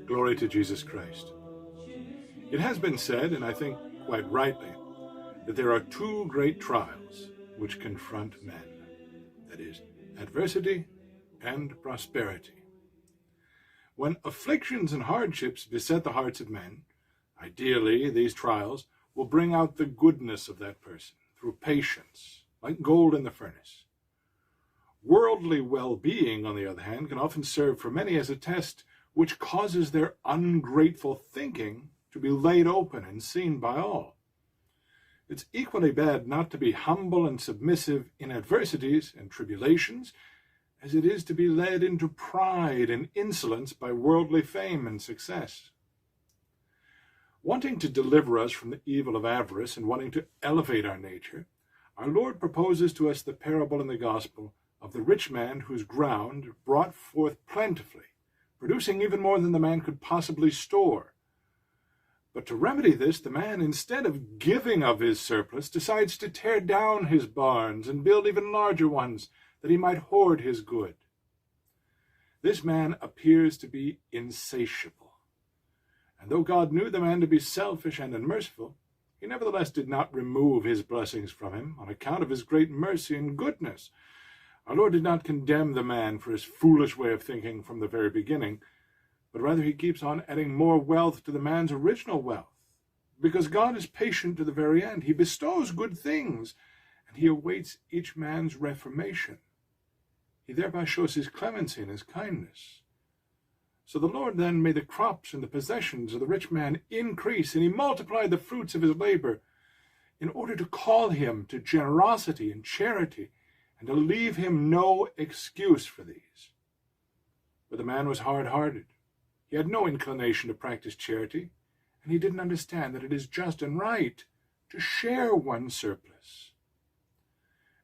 Glory to Jesus Christ. It has been said, and I think quite rightly, that there are two great trials which confront men. That is, adversity and prosperity. When afflictions and hardships beset the hearts of men, ideally these trials will bring out the goodness of that person through patience, like gold in the furnace. Worldly well-being, on the other hand, can often serve for many as a test which causes their ungrateful thinking to be laid open and seen by all. It's equally bad not to be humble and submissive in adversities and tribulations as it is to be led into pride and insolence by worldly fame and success. Wanting to deliver us from the evil of avarice and wanting to elevate our nature, our Lord proposes to us the parable in the Gospel of the rich man whose ground brought forth plentifully, producing even more than the man could possibly store. But to remedy this, the man, instead of giving of his surplus, decides to tear down his barns and build even larger ones, that he might hoard his good. This man appears to be insatiable. And though God knew the man to be selfish and unmerciful, he nevertheless did not remove his blessings from him on account of his great mercy and goodness. Our Lord did not condemn the man for his foolish way of thinking from the very beginning, but rather he keeps on adding more wealth to the man's original wealth. Because God is patient to the very end. He bestows good things, and he awaits each man's reformation. He thereby shows his clemency and his kindness. So the Lord then made the crops and the possessions of the rich man increase, and he multiplied the fruits of his labor, in order to call him to generosity and charity, and to leave him no excuse for these. But the man was hard-hearted. He had no inclination to practice charity, and he didn't understand that it is just and right to share one's surplus.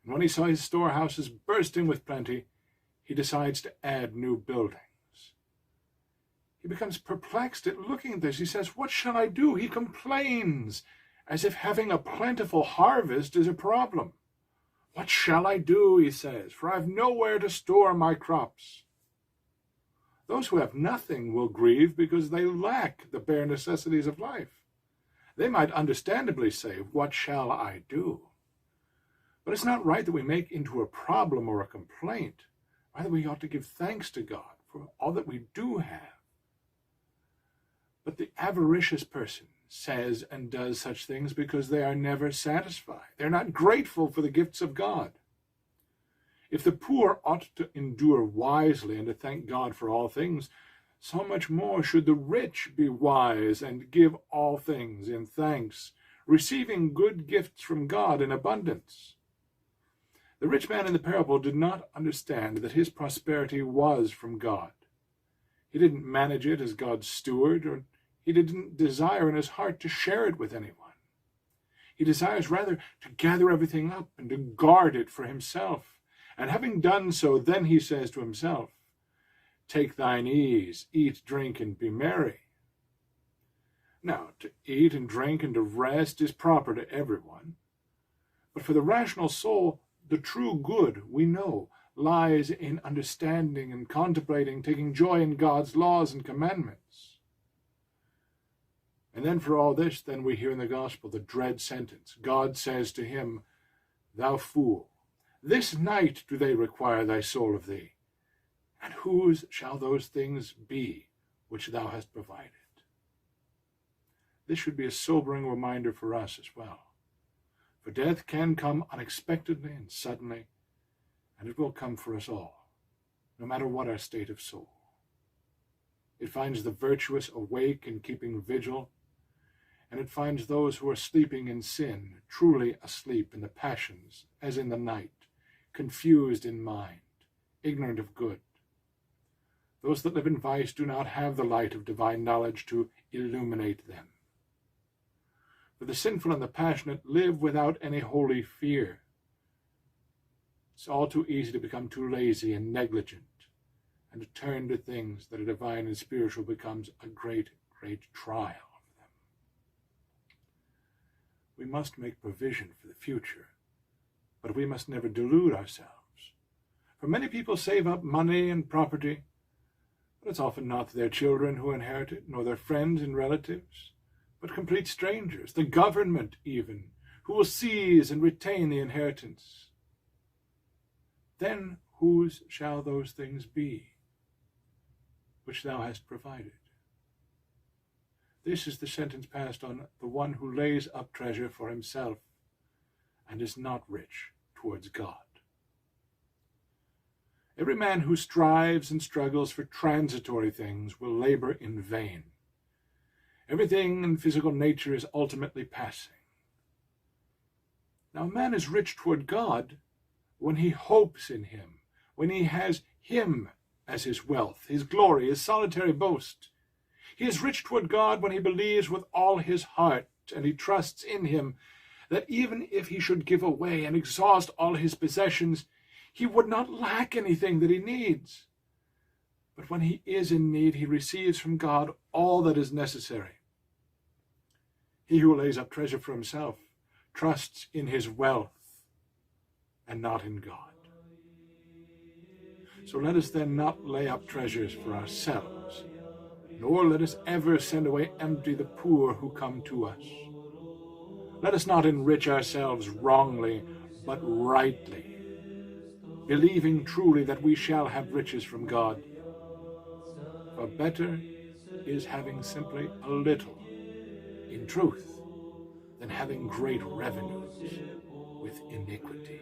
And when he saw his storehouses bursting with plenty, he decides to add new buildings. He becomes perplexed at looking at this. He says, "What shall I do?" He complains, as if having a plentiful harvest is a problem. "What shall I do?" he says, "for I have nowhere to store my crops." Those who have nothing will grieve because they lack the bare necessities of life. They might understandably say, "What shall I do?" But it's not right that we make into a problem or a complaint. Rather, we ought to give thanks to God for all that we do have. But the avaricious person says and does such things because they are never satisfied. They're not grateful for the gifts of God. If the poor ought to endure wisely and to thank God for all things, so much more should the rich be wise and give all things in thanks, receiving good gifts from God in abundance. The rich man in the parable did not understand that his prosperity was from God. He didn't manage it as God's steward, or he didn't desire in his heart to share it with anyone. He desires rather to gather everything up and to guard it for himself. And having done so, then he says to himself, "Take thine ease, eat, drink, and be merry." Now, to eat and drink and to rest is proper to everyone. But for the rational soul, the true good, we know, lies in understanding and contemplating, taking joy in God's laws and commandments. And then for all this, then we hear in the gospel the dread sentence. God says to him, "Thou fool, this night do they require thy soul of thee. And whose shall those things be which thou hast provided?" This should be a sobering reminder for us as well. For death can come unexpectedly and suddenly, and it will come for us all, no matter what our state of soul. It finds the virtuous awake and keeping vigil, and it finds those who are sleeping in sin truly asleep in the passions as in the night, confused in mind, ignorant of good. Those that live in vice do not have the light of divine knowledge to illuminate them. For the sinful and the passionate live without any holy fear. It's all too easy to become too lazy and negligent, and to turn to things that are divine and spiritual becomes a great, great trial of them. We must make provision for the future, but we must never delude ourselves. For many people save up money and property, But it's often not their children who inherit it, nor their friends and relatives, but complete strangers, the government even, who will seize and retain the inheritance. Then whose shall those things be which thou hast provided? This is the sentence passed on the one who lays up treasure for himself and is not rich towards God. Every man who strives and struggles for transitory things will labor in vain. Everything in physical nature is ultimately passing. Now, a man is rich toward God when he hopes in him, when he has him as his wealth, his glory, his solitary boast. He is rich toward God when he believes with all his heart and he trusts in him that even if he should give away and exhaust all his possessions, he would not lack anything that he needs. But when he is in need, he receives from God all that is necessary. He who lays up treasure for himself trusts in his wealth and not in God. So let us then not lay up treasures for ourselves, nor let us ever send away empty the poor who come to us. Let us not enrich ourselves wrongly, but rightly, believing truly that we shall have riches from God. For better is having simply a little, in truth, than having great revenues with iniquity.